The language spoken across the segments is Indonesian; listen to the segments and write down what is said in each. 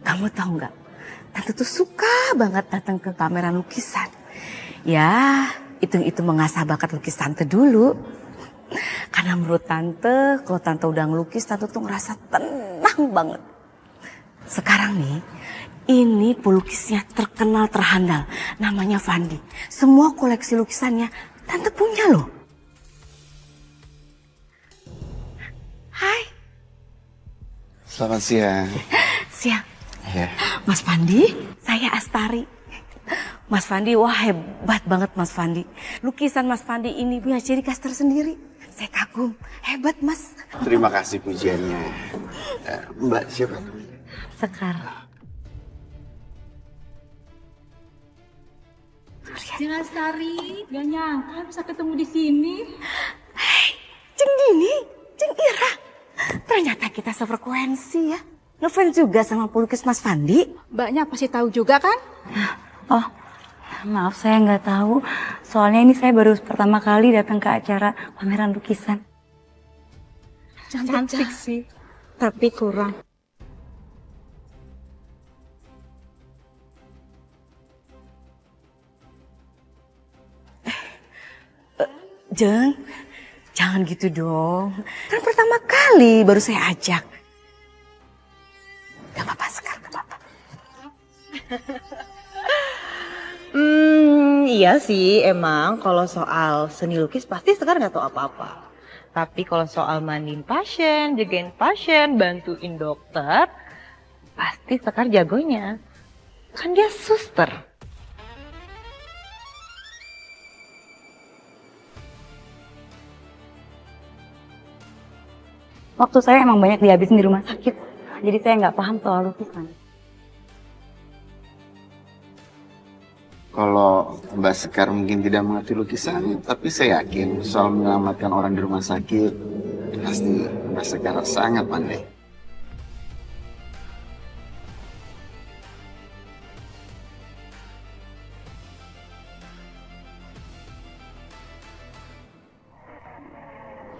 Kamu tahu nggak? Tante tuh suka banget datang ke pameran lukisan. Ya, itu mengasah bakat lukis tante dulu. Karena menurut tante, kalau tante udah ngelukis, tante tuh ngerasa tenang banget. Sekarang nih, ini pelukisnya terkenal terhandal. Namanya Fandi. Semua koleksi lukisannya tante punya loh. Hai. Selamat siang. Siang. Ya. Mas Fandi, saya Astari. Mas Fandi, wah hebat banget Mas Fandi. Lukisan Mas Fandi ini punya ciri khas tersendiri. Saya kagum, hebat Mas. Terima kasih pujiannya. Mbak siapa? Sekar. Jangan Astari, gak nyangka bisa ketemu di sini. Hei, Ceng Dini, Ceng Ira. Ternyata kita sefrekuensi ya. Ngefans juga sama pelukis Mas Fandi. Mbaknya pasti tahu juga kan? Oh, maaf saya nggak tahu. Soalnya ini saya baru pertama kali datang ke acara pameran lukisan. Cantik sih, tapi kurang. Jeng, jangan gitu dong. Kan pertama kali baru saya ajak. Gak apa-apa Sekar, gak apa-apa. Iya sih emang kalau soal seni lukis pasti Sekar nggak tahu apa-apa. Tapi kalau soal mandiin pasien, jagain pasien, bantuin dokter, pasti Sekar jagonya. Kan dia suster. Waktu saya emang banyak dihabisin di rumah sakit. Jadi saya nggak paham soal lukisan. Kalau Mbak Sekar mungkin tidak mengerti lukisan, tapi saya yakin soal menyelamatkan orang di rumah sakit, pasti Mbak Sekar sangat pandai.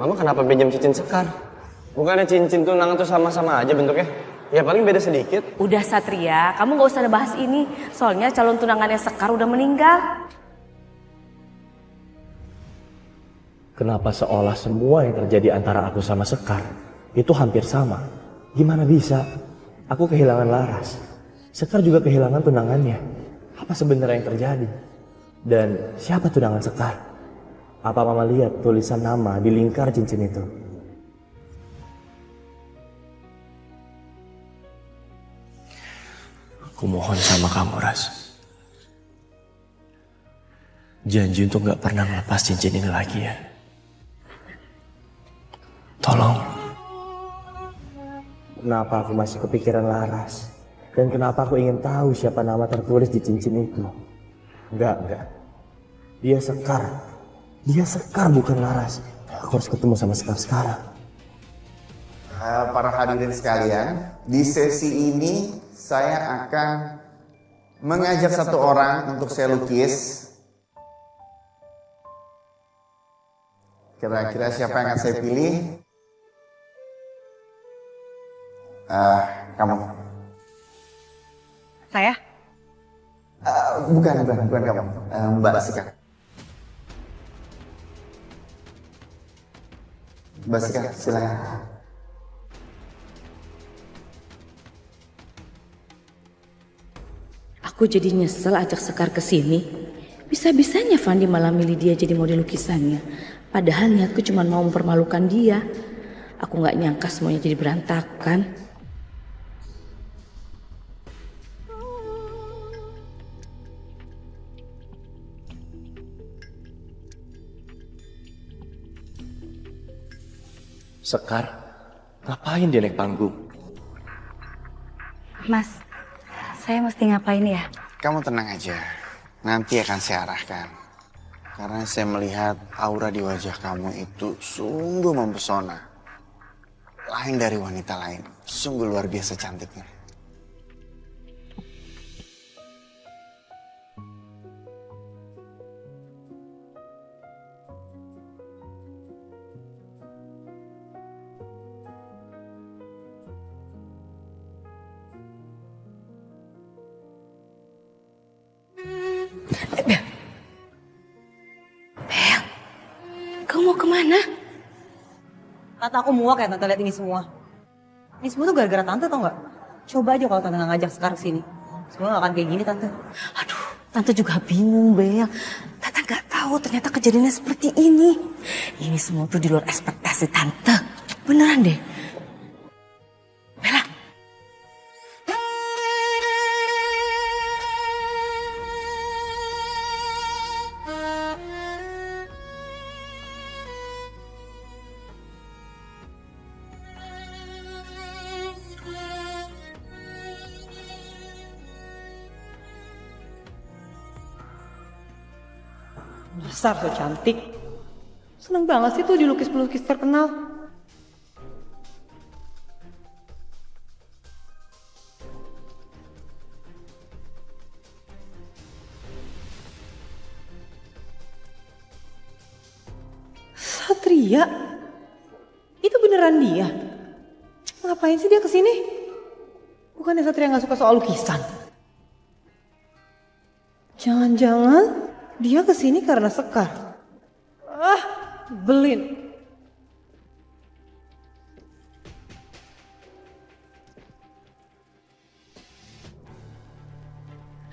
Mama kenapa pinjam cincin Sekar? Bukannya cincin tunangan tuh sama-sama aja bentuknya? Ya paling beda sedikit. Udah Satria, kamu gak usah bahas ini. Soalnya calon tunangannya Sekar udah meninggal. Kenapa seolah semua yang terjadi antara aku sama Sekar itu hampir sama? Gimana bisa? Aku kehilangan Laras. Sekar juga kehilangan tunangannya. Apa sebenarnya yang terjadi? Dan siapa tunangan Sekar? Apa Mama lihat tulisan nama di lingkar cincin itu? Aku mohon sama kamu, Ras. Janji untuk gak pernah melepas cincin ini lagi ya. Tolong. Kenapa aku masih kepikiran Laras? Dan kenapa aku ingin tahu siapa nama tertulis di cincin itu? Enggak. Dia Sekar. Dia Sekar bukan Laras. Aku harus ketemu sama Sekar sekarang. Para hadirin sekalian, di sesi ini saya akan mengajak satu orang untuk saya lukis. Kira-kira siapa yang akan saya pilih? Kamu. Saya? Bukan kamu. Mbak Sekar. Mbak Sekar, silakan. Aku jadi nyesel ajak Sekar ke sini. Bisa-bisanya Fandi malah milih dia jadi model lukisannya. Padahal niatku cuma mau mempermalukan dia. Aku nggak nyangka semuanya jadi berantakan. Sekar, ngapain dia naik panggung? Mas, saya mesti ngapain ya? Kamu tenang aja, nanti akan saya arahkan. Karena saya melihat aura di wajah kamu itu sungguh mempesona. Lain dari wanita lain, sungguh luar biasa cantiknya. mana? Tante aku muak ya tante lihat ini semua. Ini semua tuh gara-gara tante tau nggak? Coba aja kalau tante nggak ngajak Sekar kesini. Semua nggak akan kayak gini tante. Aduh, tante juga bingung, Bel. Tante nggak tahu ternyata kejadiannya seperti ini. Ini semua tuh di luar ekspektasi tante. Beneran deh. Bella. Dasar so cantik. Seneng banget sih tuh dilukis-pelukis terkenal. Satria? Itu beneran dia? Ngapain sih dia kesini? Bukannya Satria nggak suka soal lukisan? Jangan-jangan dia kesini karena Sekar. Ah, belin.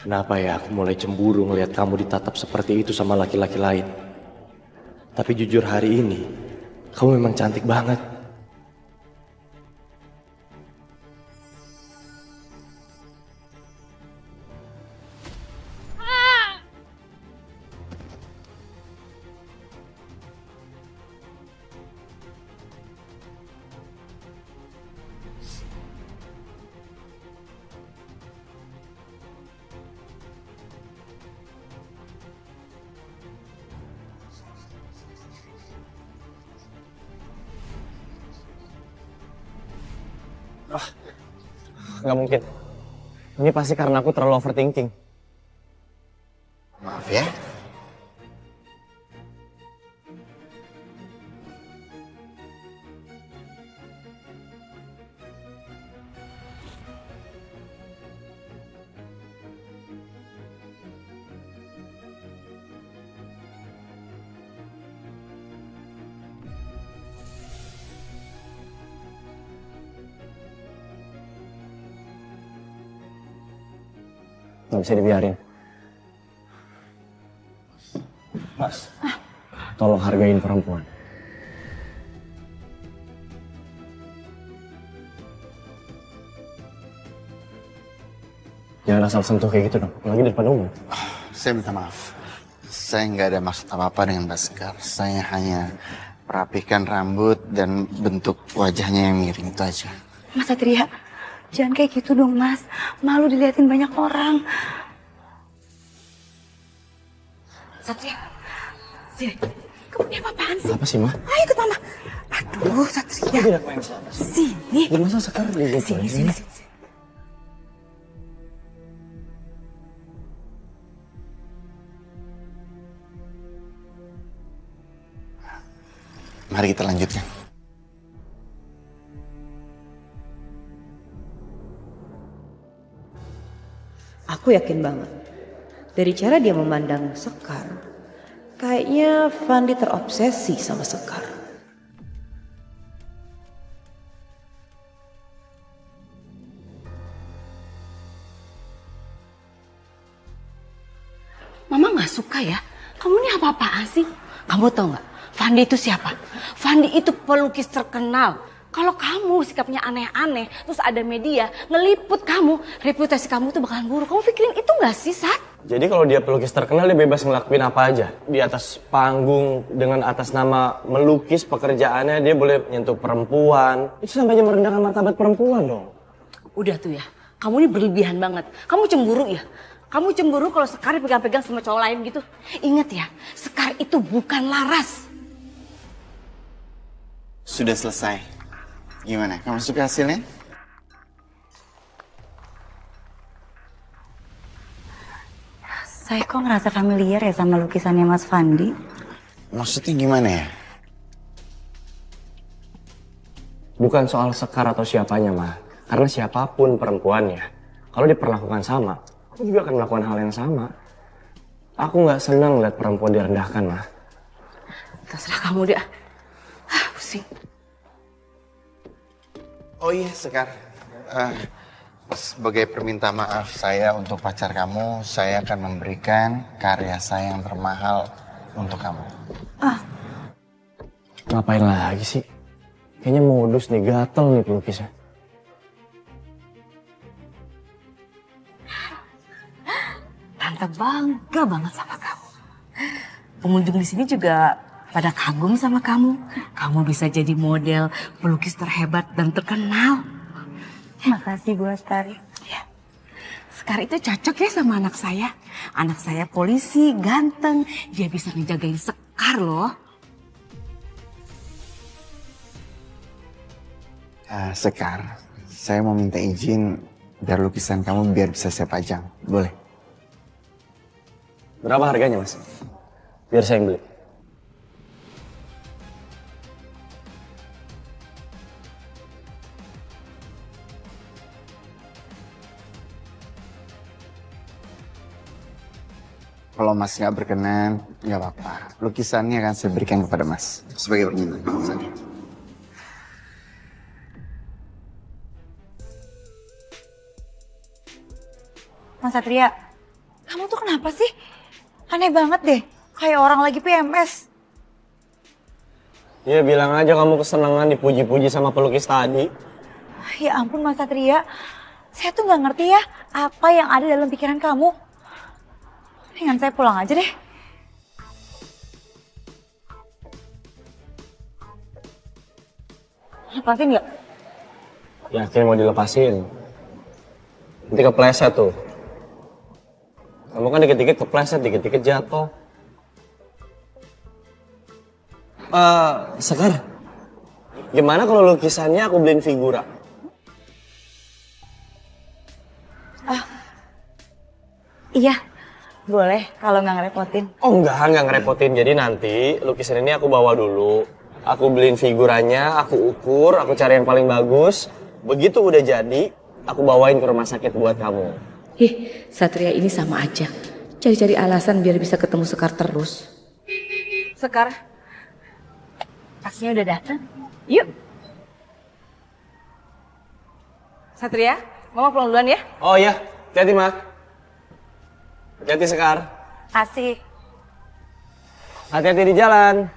Kenapa ya aku mulai cemburu ngelihat kamu ditatap seperti itu sama laki-laki lain? Tapi jujur hari ini, kamu memang cantik banget. Nggak mungkin. Ini pasti karena aku terlalu overthinking. Maaf ya. Nggak bisa dibiarin. Mas, tolong hargain perempuan. Jangan asal sentuh kayak gitu dong, apalagi di depan umum. Saya minta maaf. Saya nggak ada maksud apa-apa dengan Mbak Sekar. Saya hanya merapikan rambut dan bentuk wajahnya yang miring itu aja. Mas Satria, jangan kayak gitu dong mas. Malu diliatin banyak orang. Satria, sini. Kamu ini apa-apaan sih? Apa sih, Ma? Ayo ikut mama. Aduh, Satria. Tidak main sama. Sini. Ya masa sekarang gitu Sini, aja? sini, sini. Mari kita lanjutkan. Aku yakin banget. Dari cara dia memandang Sekar, kayaknya Fandi terobsesi sama Sekar. Mama nggak suka ya. Kamu ini apa-apaan sih? Kamu tahu nggak? Fandi itu siapa? Fandi itu pelukis terkenal. Kalau kamu sikapnya aneh-aneh, terus ada media ngeliput kamu, reputasi kamu tuh bakalan buruk. Kamu pikirin itu nggak sih, Sat? Jadi kalau dia pelukis terkenal, dia bebas ngelakuin apa aja. Di atas panggung, dengan atas nama melukis pekerjaannya, dia boleh nyentuh perempuan. Itu sampai merendahkan martabat perempuan dong. Udah tuh ya, kamu ini berlebihan banget. Kamu cemburu ya? Kamu cemburu kalau Sekar dipegang-pegang sama cowok lain gitu. Ingat ya, Sekar itu bukan Laras. Sudah selesai. Gimana? Kamu suka hasilnya? Saya kok ngerasa familiar ya sama lukisannya Mas Fandi. Maksudnya gimana ya? Bukan soal Sekar atau siapanya, Ma. Karena siapapun perempuannya, kalau diperlakukan sama, aku juga akan melakukan hal yang sama. Aku nggak senang lihat perempuan direndahkan, Ma. Terserah kamu deh. sih? Oh iya, Sekar. Sebagai perminta maaf saya untuk pacar kamu, saya akan memberikan karya saya yang termahal untuk kamu. Ngapain lagi sih? Kayaknya modus nih, gatel nih pelukisnya. Tante bangga banget sama kamu. Pengunjung di sini juga pada kagum sama kamu. Kamu bisa jadi model pelukis terhebat dan terkenal. Makasih Bu Astari. Sekar itu cocok ya sama anak saya. Anak saya polisi, ganteng. Dia bisa ngejagain Sekar loh. Sekar, saya mau minta izin biar lukisan kamu biar bisa saya pajang. Boleh? Berapa harganya Mas? Biar saya yang beli. Kalau Mas nggak berkenan, nggak apa-apa. Lukisannya akan saya berikan kepada Mas sebagai permintaan. Mas Satria, kamu tuh kenapa sih? Aneh banget deh, kayak orang lagi PMS. Ya bilang aja kamu kesenangan dipuji-puji sama pelukis tadi. Ya ampun Mas Satria, saya tuh nggak ngerti ya apa yang ada dalam pikiran kamu. Mendingan saya pulang aja deh. Lepasin nggak? Yakin mau dilepasin? Nanti kepleset tuh. Kamu kan dikit-dikit kepleset, dikit-dikit jatuh. Sekar, gimana kalau lukisannya aku beliin figura? Iya, boleh kalau nggak ngerepotin. Oh enggak ngerepotin. Jadi nanti lukisan ini aku bawa dulu. Aku beliin figurannya, aku ukur, aku cari yang paling bagus. Begitu udah jadi, aku bawain ke rumah sakit buat kamu. Satria ini sama aja. Cari-cari alasan biar bisa ketemu Sekar terus. Sekar, taksinya udah datang. Yuk. Satria, Mama pulang duluan ya. Oh iya, hati-hati Mak. Hati-hati Sekar. Kasih. Hati-hati di jalan.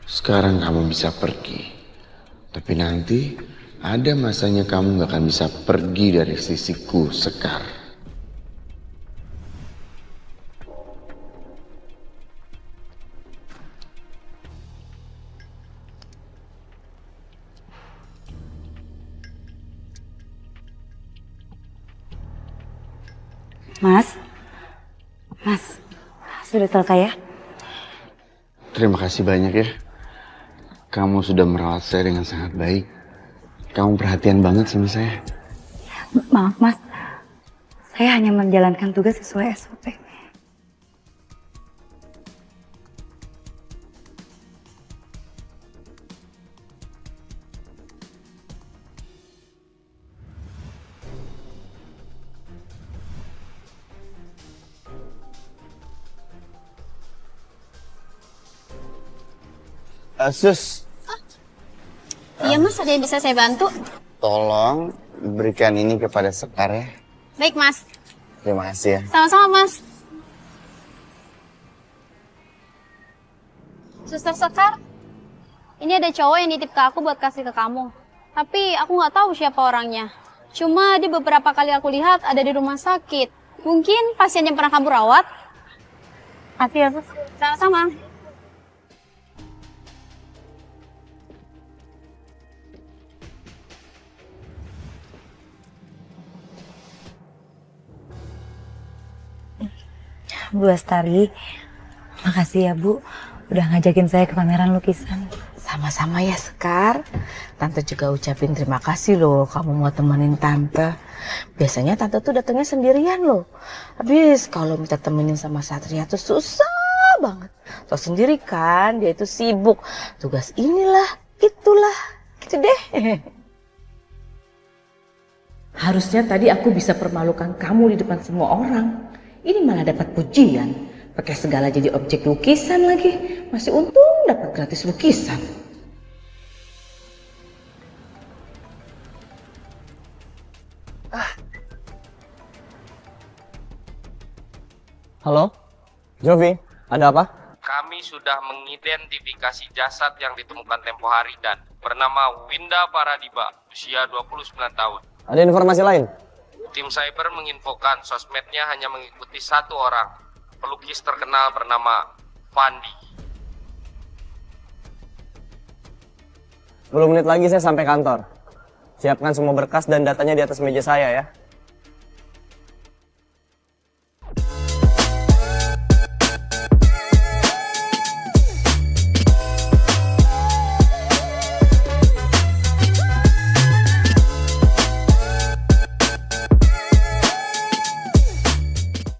Sekarang kamu bisa pergi. Tapi nanti ada masanya kamu gak akan bisa pergi dari sisiku, Sekar. Mas, sudah selesai ya? Terima kasih banyak ya. Kamu sudah merawat saya dengan sangat baik. Kamu perhatian banget sama saya. Maaf Mas, saya hanya menjalankan tugas sesuai SOP. Sus, Iya mas, ada yang bisa saya bantu? tolong berikan ini kepada Sekar ya. Baik mas, Terima kasih ya. sama-sama mas. Suster Sekar, ini ada cowok yang nitip ke aku buat kasih ke kamu. Tapi aku nggak tahu siapa orangnya. Cuma dia beberapa kali aku lihat ada di rumah sakit. Mungkin pasien yang pernah kamu rawat? Kasih ya, Sus. Sama-sama. Bu Astari, makasih ya Bu, udah ngajakin saya ke pameran lukisan. Sama-sama ya Sekar. Tante juga ucapin terima kasih loh kamu mau temenin Tante. Biasanya Tante tuh datangnya sendirian loh. Habis kalau minta temenin sama Satria tuh susah banget. Tahu sendiri kan dia itu sibuk. Tugas inilah, itulah. Gitu deh. Harusnya tadi aku bisa permalukan kamu di depan semua orang. Ini malah dapat pujian. Pakai segala jadi objek lukisan lagi. Masih untung dapat gratis lukisan. Halo? Jovi, ada apa? Kami sudah mengidentifikasi jasad yang ditemukan tempo hari dan bernama Winda Paradiba, usia 29 tahun. Ada informasi lain? Tim cyber menginfokan sosmednya hanya mengikuti satu orang, pelukis terkenal bernama Fandi. 10 menit lagi saya sampai kantor. Siapkan semua berkas dan datanya di atas meja saya ya.